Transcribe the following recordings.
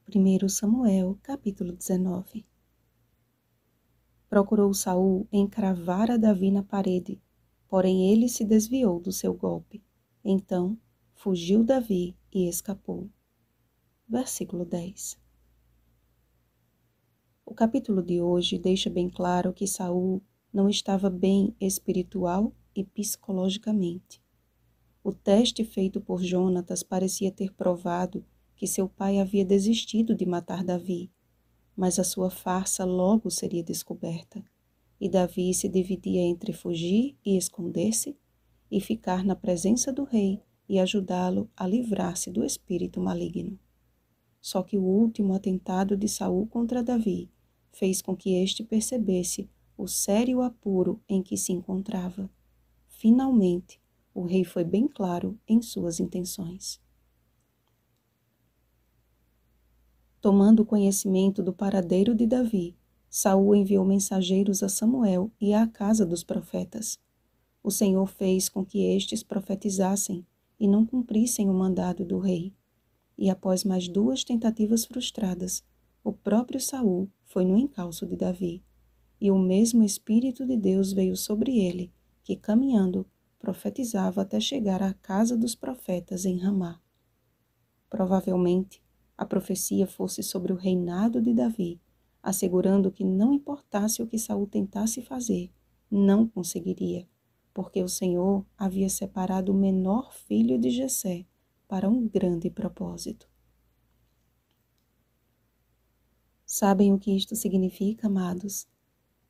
1 Samuel, capítulo 19. Procurou Saul encravar a Davi na parede, porém ele se desviou do seu golpe. Então fugiu Davi e escapou. Versículo 10. O capítulo de hoje deixa bem claro que Saul não estava bem espiritual e psicologicamente. O teste feito por Jonatas parecia ter provado que seu pai havia desistido de matar Davi, mas a sua farsa logo seria descoberta, e Davi se dividia entre fugir e esconder-se, e ficar na presença do rei e ajudá-lo a livrar-se do espírito maligno. Só que o último atentado de Saul contra Davi fez com que este percebesse o sério apuro em que se encontrava. Finalmente, o rei foi bem claro em suas intenções. Tomando conhecimento do paradeiro de Davi, Saul enviou mensageiros a Samuel e à casa dos profetas. O Senhor fez com que estes profetizassem e não cumprissem o mandado do rei. E após mais 2 tentativas frustradas, o próprio Saul foi no encalço de Davi, e o mesmo Espírito de Deus veio sobre ele, que, caminhando, profetizava até chegar à casa dos profetas em Ramá. Provavelmente, a profecia fosse sobre o reinado de Davi, assegurando que não importasse o que Saul tentasse fazer, não conseguiria, porque o Senhor havia separado o menor filho de Jessé para um grande propósito. Sabem o que isto significa, amados?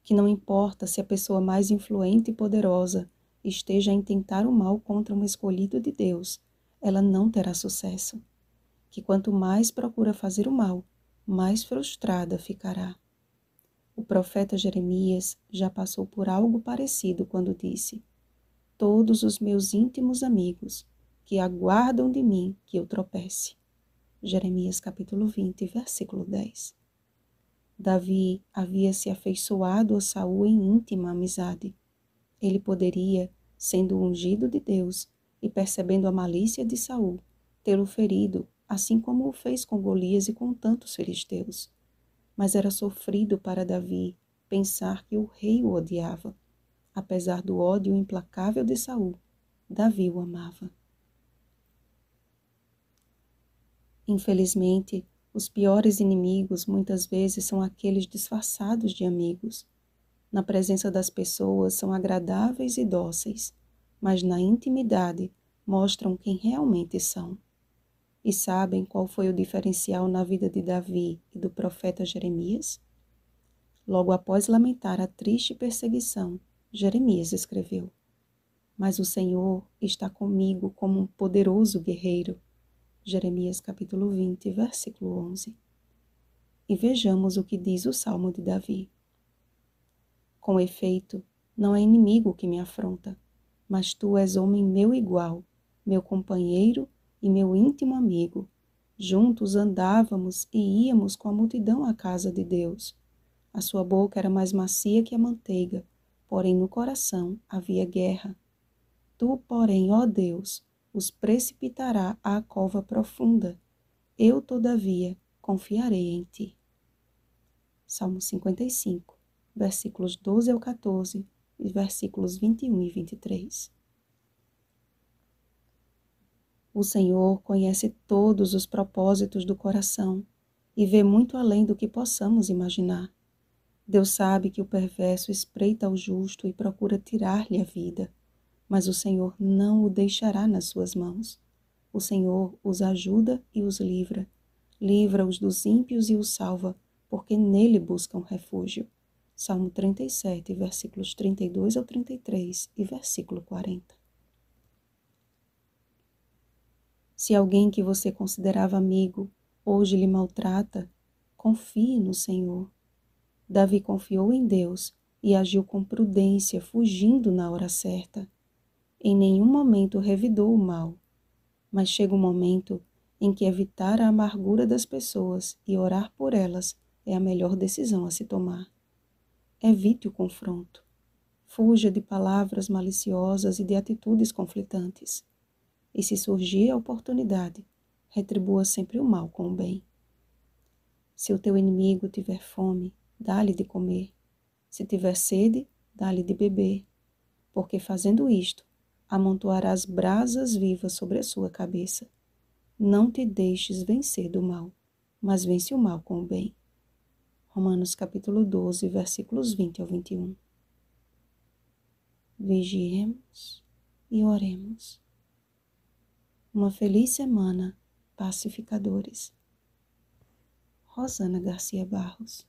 Que não importa se a pessoa mais influente e poderosa esteja a intentar o mal contra um escolhido de Deus, ela não terá sucesso. Que quanto mais procura fazer o mal, mais frustrada ficará. O profeta Jeremias já passou por algo parecido quando disse: todos os meus íntimos amigos que aguardam de mim que eu tropece. Jeremias capítulo 20, versículo 10. Davi havia se afeiçoado a Saul em íntima amizade. Ele poderia, sendo ungido de Deus e percebendo a malícia de Saul, tê-lo ferido, assim como o fez com Golias e com tantos filisteus. Mas era sofrido para Davi pensar que o rei o odiava. Apesar do ódio implacável de Saul, Davi o amava. Infelizmente, os piores inimigos muitas vezes são aqueles disfarçados de amigos. Na presença das pessoas são agradáveis e dóceis, mas na intimidade mostram quem realmente são. E sabem qual foi o diferencial na vida de Davi e do profeta Jeremias? Logo após lamentar a triste perseguição, Jeremias escreveu: mas o Senhor está comigo como um poderoso guerreiro. Jeremias capítulo 20, versículo 11. E vejamos o que diz o Salmo de Davi. Com efeito, não é inimigo que me afronta, mas tu és homem meu igual, meu companheiro e meu íntimo amigo. Juntos andávamos e íamos com a multidão à casa de Deus. A sua boca era mais macia que a manteiga, porém no coração havia guerra. Tu, porém, ó Deus, os precipitará à cova profunda. Eu, todavia, confiarei em ti. Salmo 55, versículos 12 ao 14 e versículos 21 e 23. O Senhor conhece todos os propósitos do coração e vê muito além do que possamos imaginar. Deus sabe que o perverso espreita ao justo e procura tirar-lhe a vida, mas o Senhor não o deixará nas suas mãos. O Senhor os ajuda e os livra. Livra-os dos ímpios e os salva, porque nele buscam refúgio. Salmo 37, versículos 32 ao 33 e versículo 40. Se alguém que você considerava amigo hoje lhe maltrata, confie no Senhor. Davi confiou em Deus e agiu com prudência, fugindo na hora certa. Em nenhum momento revidou o mal, mas chega um momento em que evitar a amargura das pessoas e orar por elas é a melhor decisão a se tomar. Evite o confronto. Fuja de palavras maliciosas e de atitudes conflitantes. E se surgir a oportunidade, retribua sempre o mal com o bem. Se o teu inimigo tiver fome, dá-lhe de comer. Se tiver sede, dá-lhe de beber. Porque fazendo isto, amontoarás brasas vivas sobre a sua cabeça. Não te deixes vencer do mal, mas vence o mal com o bem. Romanos capítulo 12, versículos 20 ao 21. Vigiemos e oremos. Uma feliz semana, pacificadores. Rosana Garcia Barros.